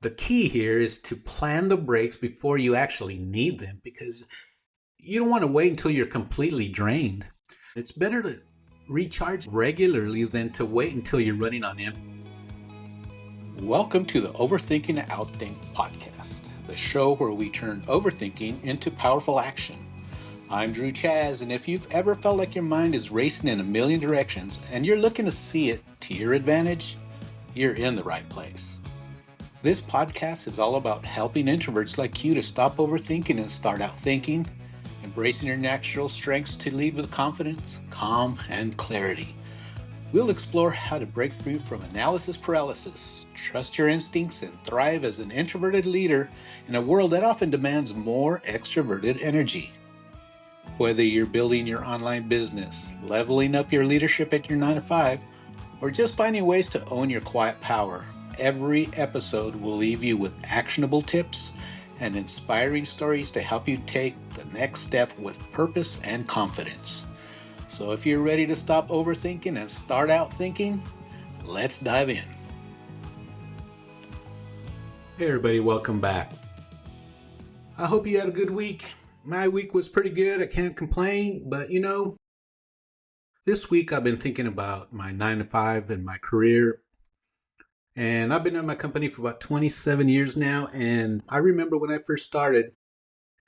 The key here is to plan the breaks before you actually need them, because you don't want to wait until you're completely drained. It's better to recharge regularly than to wait until you're running on empty. Welcome to the Overthinking and Outthink podcast, the show where we turn overthinking into powerful action. I'm Drew Chaz, and if you've ever felt like your mind is racing in a million directions and you're looking to see it to your advantage, you're in the right place. This podcast is all about helping introverts like you to stop overthinking and start outthinking, embracing your natural strengths to lead with confidence, calm, and clarity. We'll explore how to break free from analysis paralysis, trust your instincts, and thrive as an introverted leader in a world that often demands more extroverted energy. Whether you're building your online business, leveling up your leadership at your 9-to-5, or just finding ways to own your quiet power, every episode will leave you with actionable tips and inspiring stories to help you take the next step with purpose and confidence. So if you're ready to stop overthinking and start out thinking, let's dive in. Hey everybody, welcome back. I hope you had a good week. My week was pretty good. I can't complain, but this week I've been thinking about my 9-to-5 and my career. And I've been at my company for about 27 years now. And I remember when I first started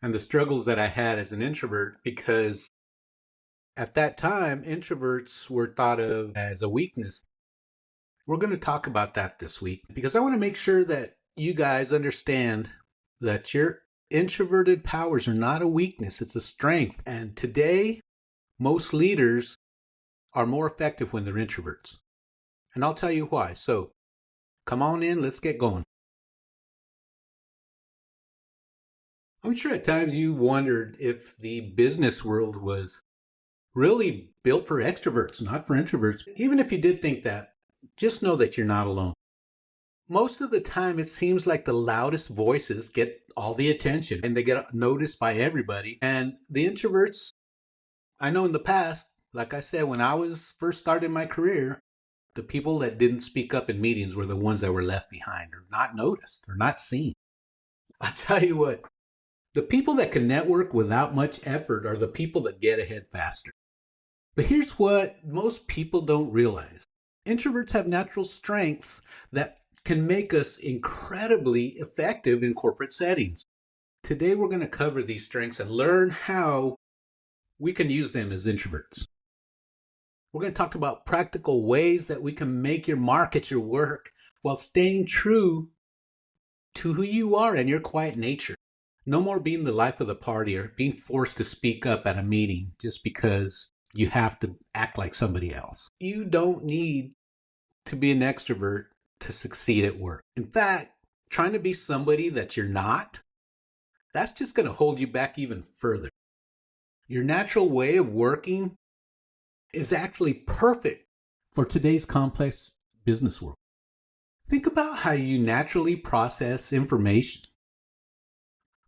and the struggles that I had as an introvert, because at that time, introverts were thought of as a weakness. We're going to talk about that this week because I want to make sure that you guys understand that your introverted powers are not a weakness, it's a strength. And today, most leaders are more effective when they're introverts. And I'll tell you why. So come on in, let's get going. I'm sure at times you've wondered if the business world was really built for extroverts, not for introverts. Even if you did think that, just know that you're not alone. Most of the time, it seems like the loudest voices get all the attention and they get noticed by everybody. And the introverts, I know in the past, like I said, when I was first starting my career, the people that didn't speak up in meetings were the ones that were left behind or not noticed or not seen. I tell you what, the people that can network without much effort are the people that get ahead faster. But here's what most people don't realize. Introverts have natural strengths that can make us incredibly effective in corporate settings. Today, we're going to cover these strengths and learn how we can use them as introverts. We're going to talk about practical ways that we can make your mark at your work while staying true to who you are and your quiet nature. No more being the life of the party or being forced to speak up at a meeting just because you have to act like somebody else. You don't need to be an extrovert to succeed at work. In fact, trying to be somebody that you're not, that's just going to hold you back even further. Your natural way of working is actually perfect for today's complex business world. Think about how you naturally process information.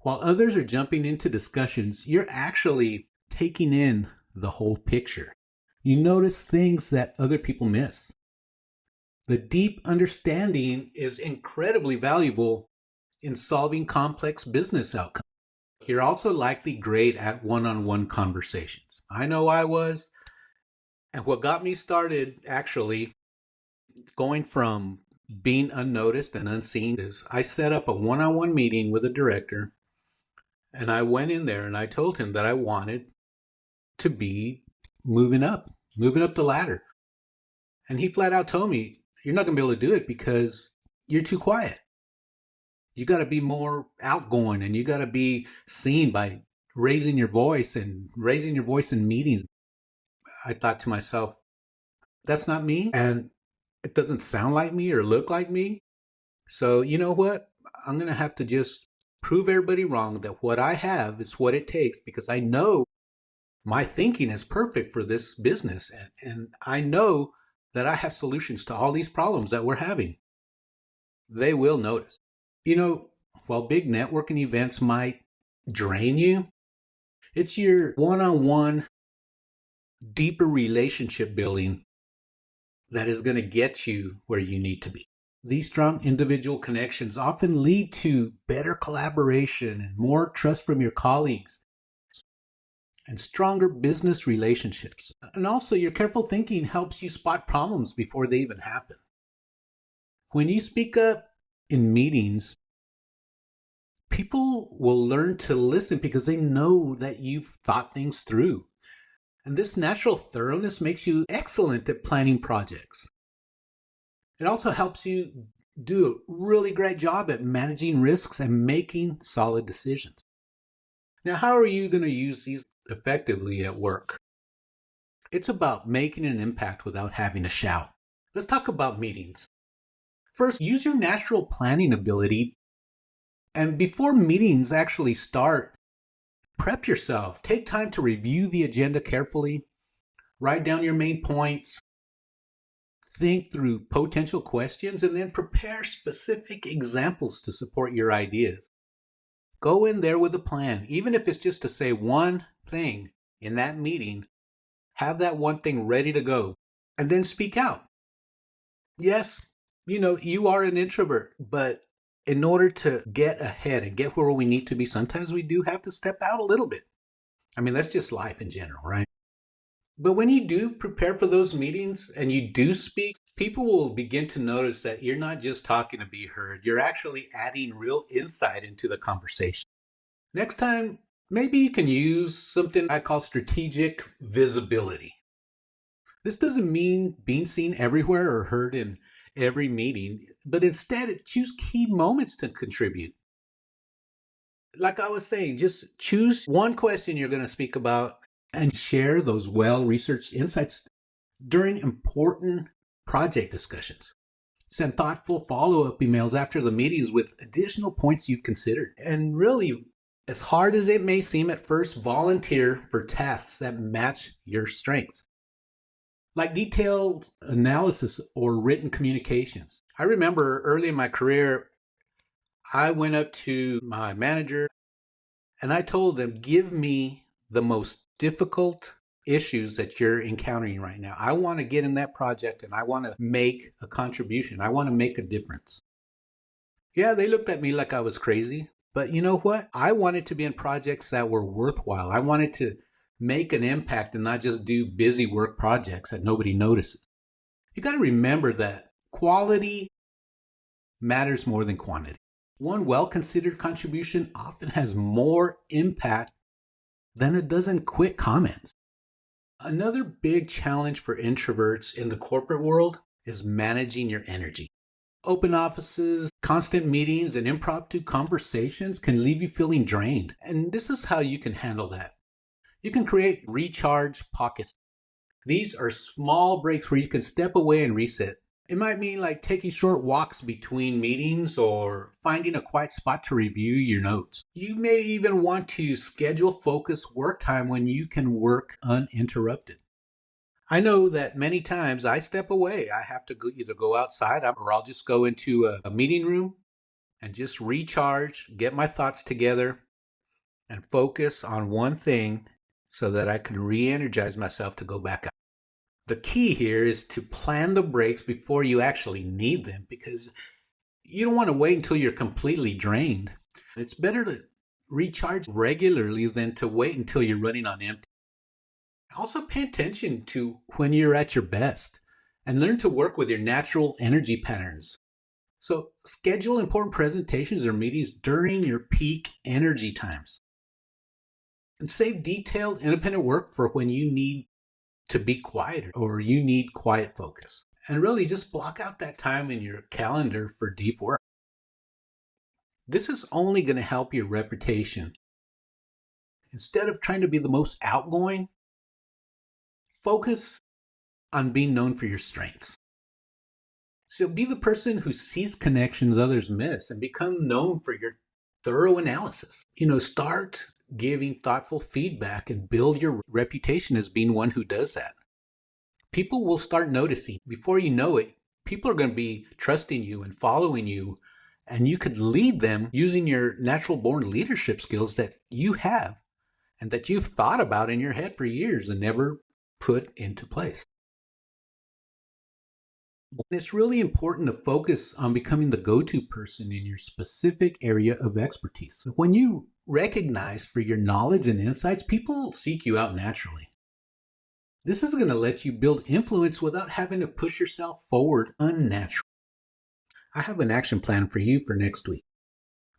While others are jumping into discussions, you're actually taking in the whole picture. You notice things that other people miss. The deep understanding is incredibly valuable in solving complex business outcomes. You're also likely great at one-on-one conversations. I know I was. And what got me started actually going from being unnoticed and unseen is I set up a one-on-one meeting with a director, and I went in there and I told him that I wanted to be moving up the ladder. And he flat out told me, you're not going to be able to do it because you're too quiet. You got to be more outgoing and you got to be seen by raising your voice in meetings. I thought to myself, that's not me, and it doesn't sound like me or look like me. So you know what? I'm going to have to just prove everybody wrong that what I have is what it takes, because I know my thinking is perfect for this business. And I know that I have solutions to all these problems that we're having. They will notice. While big networking events might drain you, it's your one-on-one deeper relationship building that is going to get you where you need to be. These strong individual connections often lead to better collaboration and more trust from your colleagues and stronger business relationships. And also, your careful thinking helps you spot problems before they even happen. When you speak up in meetings, people will learn to listen because they know that you've thought things through. And this natural thoroughness makes you excellent at planning projects. It also helps you do a really great job at managing risks and making solid decisions. Now, how are you going to use these effectively at work? It's about making an impact without having to shout. Let's talk about meetings. First, use your natural planning ability. And before meetings actually start, prep yourself. Take time to review the agenda carefully. Write down your main points. Think through potential questions and then prepare specific examples to support your ideas. Go in there with a plan, even if it's just to say one thing in that meeting. Have that one thing ready to go and then speak out. Yes, you are an introvert, but in order to get ahead and get where we need to be, sometimes we do have to step out a little bit. I mean, that's just life in general, right? But when you do prepare for those meetings and you do speak, people will begin to notice that you're not just talking to be heard, you're actually adding real insight into the conversation. Next time, maybe you can use something I call strategic visibility. This doesn't mean being seen everywhere or heard in every meeting, but instead choose key moments to contribute. Like I was saying, just choose one question you're going to speak about and share those well-researched insights during important project discussions. Send thoughtful follow-up emails after the meetings with additional points you've considered. And really, as hard as it may seem at first, volunteer for tasks that match your strengths, like detailed analysis or written communications. I remember early in my career, I went up to my manager and I told them, give me the most difficult issues that you're encountering right now. I want to get in that project and I want to make a contribution. I want to make a difference. Yeah, they looked at me like I was crazy, but you know what? I wanted to be in projects that were worthwhile. I wanted to make an impact and not just do busy work projects that nobody notices. You got to remember that quality matters more than quantity. One well-considered contribution often has more impact than a dozen quick comments. Another big challenge for introverts in the corporate world is managing your energy. Open offices, constant meetings, and impromptu conversations can leave you feeling drained. And this is how you can handle that. You can create recharge pockets. These are small breaks where you can step away and reset. It might mean like taking short walks between meetings or finding a quiet spot to review your notes. You may even want to schedule focused work time when you can work uninterrupted. I know that many times I step away. I have to either go outside or I'll just go into a meeting room and just recharge, get my thoughts together, and focus on one thing so that I can re-energize myself to go back out. The key here is to plan the breaks before you actually need them, because you don't want to wait until you're completely drained. It's better to recharge regularly than to wait until you're running on empty. Also pay attention to when you're at your best and learn to work with your natural energy patterns. So schedule important presentations or meetings during your peak energy times. And save detailed independent work for when you need to be quieter or you need quiet focus. And really just block out that time in your calendar for deep work. This is only going to help your reputation. Instead of trying to be the most outgoing, focus on being known for your strengths. So be the person who sees connections others miss and become known for your thorough analysis. Start giving thoughtful feedback and build your reputation as being one who does that. People will start noticing. Before you know it, people are going to be trusting you and following you, and you could lead them using your natural born leadership skills that you have and that you've thought about in your head for years and never put into place. It's really important to focus on becoming the go-to person in your specific area of expertise. When you recognize for your knowledge and insights, people seek you out naturally. This is going to let you build influence without having to push yourself forward unnaturally. I have an action plan for you for next week.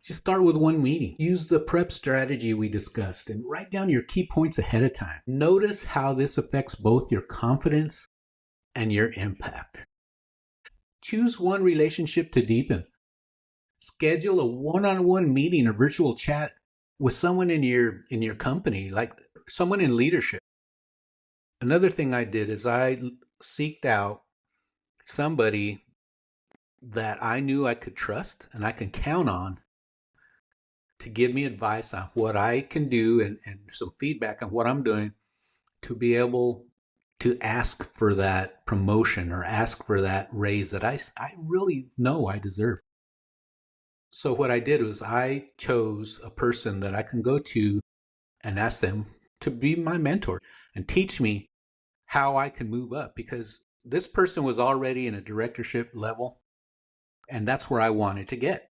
Just start with one meeting. Use the prep strategy we discussed and write down your key points ahead of time. Notice how this affects both your confidence and your impact. Choose one relationship to deepen. Schedule a one-on-one meeting or virtual chat with someone in your company, like someone in leadership. Another thing I did is I seeked out somebody that I knew I could trust and I can count on to give me advice on what I can do and some feedback on what I'm doing to be able to ask for that promotion or ask for that raise that I really know I deserve. So what I did was I chose a person that I can go to and ask them to be my mentor and teach me how I can move up, because this person was already in a directorship level and that's where I wanted to get.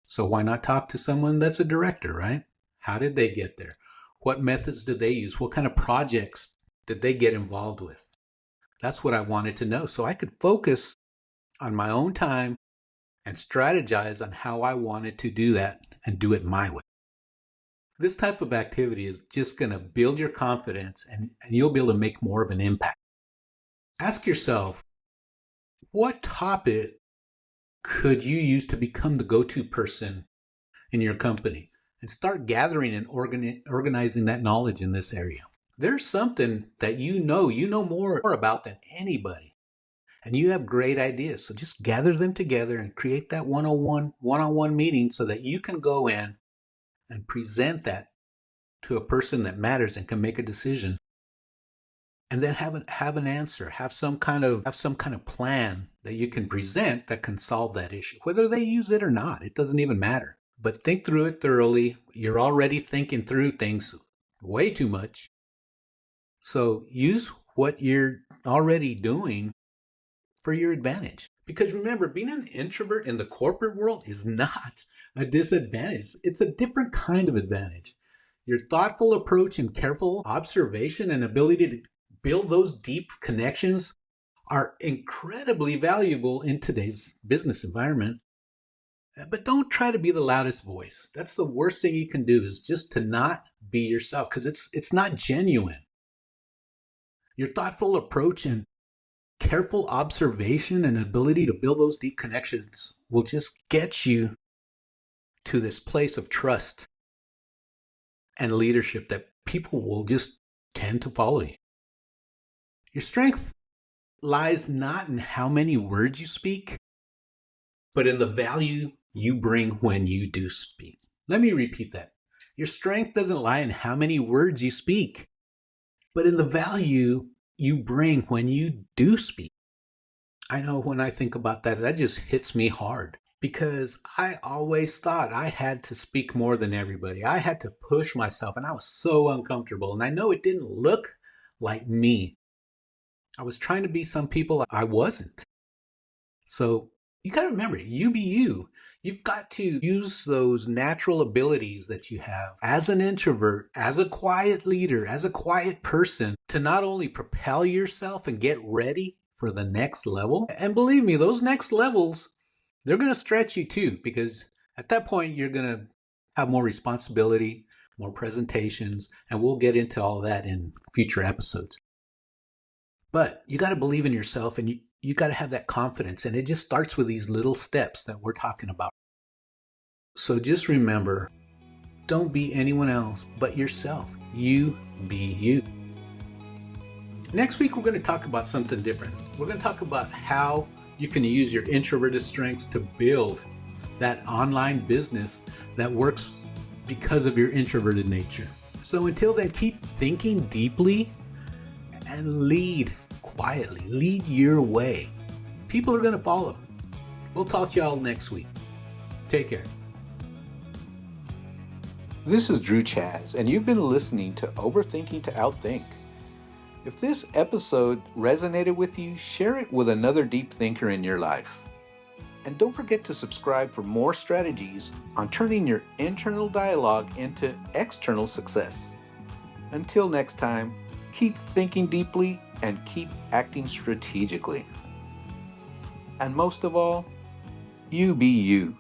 So why not talk to someone that's a director, right? How did they get there? What methods did they use? What kind of projects did they get involved with? That's what I wanted to know, so I could focus on my own time and strategize on how I wanted to do that and do it my way. This type of activity is just going to build your confidence and you'll be able to make more of an impact. Ask yourself, what topic could you use to become the go-to person in your company? And start gathering and organizing that knowledge in this area. There's something that you know more about than anybody. And you have great ideas. So just gather them together and create that one-on-one meeting so that you can go in and present that to a person that matters and can make a decision. And then have an answer, have some kind of plan that you can present that can solve that issue. Whether they use it or not, it doesn't even matter. But think through it thoroughly. You're already thinking through things way too much. So use what you're already doing for your advantage. Because remember, being an introvert in the corporate world is not a disadvantage. It's a different kind of advantage. Your thoughtful approach and careful observation and ability to build those deep connections are incredibly valuable in today's business environment. But don't try to be the loudest voice. That's the worst thing you can do, is just to not be yourself, because it's not genuine. Your thoughtful approach and careful observation and ability to build those deep connections will just get you to this place of trust and leadership that people will just tend to follow you. Your strength lies not in how many words you speak, but in the value you bring when you do speak. Let me repeat that. Your strength doesn't lie in how many words you speak, but in the value you bring when you do speak. I know when I think about that, that just hits me hard, because I always thought I had to speak more than everybody. I had to push myself, and I was so uncomfortable. And I know it didn't look like me. I was trying to be some people I wasn't. So you got to remember, you be you. You've got to use those natural abilities that you have as an introvert, as a quiet leader, as a quiet person, to not only propel yourself and get ready for the next level. And believe me, those next levels, they're going to stretch you too, because at that point, you're going to have more responsibility, more presentations, and we'll get into all that in future episodes. But you got to believe in yourself, and you got to have that confidence. And it just starts with these little steps that we're talking about. So just remember, don't be anyone else but yourself. You be you. Next week, we're going to talk about something different. We're going to talk about how you can use your introverted strengths to build that online business that works because of your introverted nature. So until then, keep thinking deeply and lead quietly. Lead your way. People are going to follow. We'll talk to y'all next week. Take care. This is Drew Chaz, and you've been listening to Overthinking to Outthink. If this episode resonated with you, share it with another deep thinker in your life. And don't forget to subscribe for more strategies on turning your internal dialogue into external success. Until next time, keep thinking deeply and keep acting strategically. And most of all, you be you.